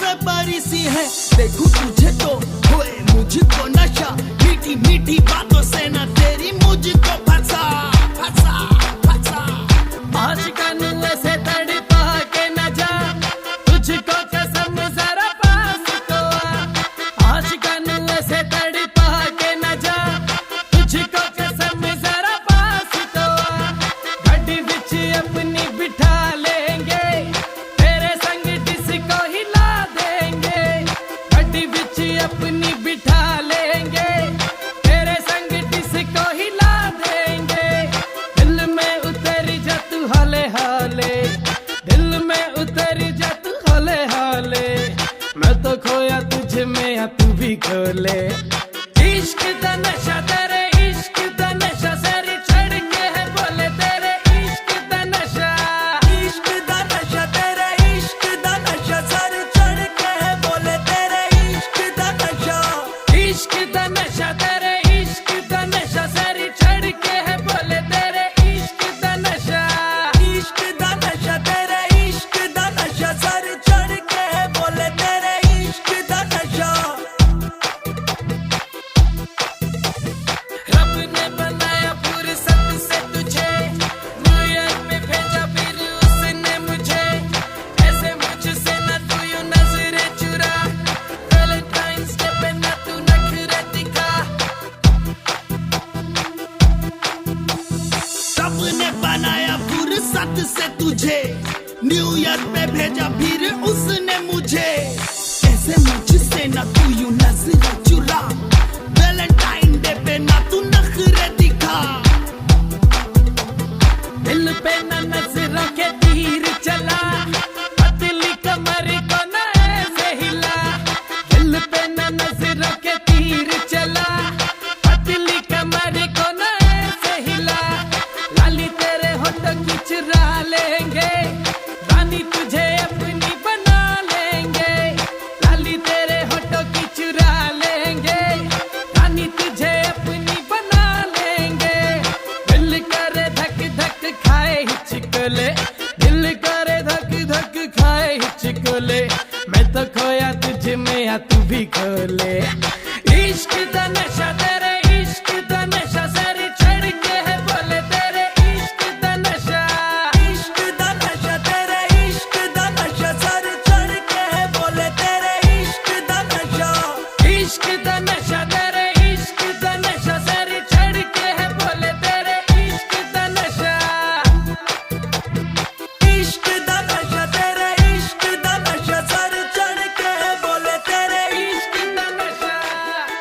से परी सी है, देखूं तुझे तो होए मुझको नशा, मीठी मीठी बातों से ना तेरी मुझको फंसा फंसा फंसा। आशिकान ऐसे तड़पा के न जा, तुझको कसम जरा पास तो आ। आशिकान ऐसे तड़पा के न जा, तुझको कसम जरा पास तो आ। गाड़ी विच अपनी बिठा लेंगे, तेरे संग डिस्को हिला देंगे। गाड़ी विच अपनी बिठा लेंगे, तेरे संग डिस्को हिला देंगे। दिल में उतर जा तू हाले हाले, दिल में उतर जा तू हाले हाले। मैं तो खोया तुझ में या तू भी खोले। इश्क दा नशा तेरे इश्क दा नशा, सर चढ़ के है बोले तेरे इश्क दा नशा। इश्क दा नशा तेरे इश्क दा नशा, सर चढ़ के है बोले तेरे इश्क दा नशा। इश्क दा नशा तेरे इश्क दा नशा, सर चढ़ के है बोले तेरे इश्क दा नशा। इश्क दा नशा तेरे इश्क दा नशा, सर चढ़ के है बोले तेरे इश्क दा नशा। रब ने बनाया फुर्सत से तुझे, न्यूयॉर्क में भेजा फिर उसने मुझे। ऐसे मुझसे न तू यूं नजरें चुरा, वैलेंटाइंस डे पे न तू नखरे दिखा। रब ने बनाया फुर्सत से तुझे, न्यूयॉर्क में भेजा भी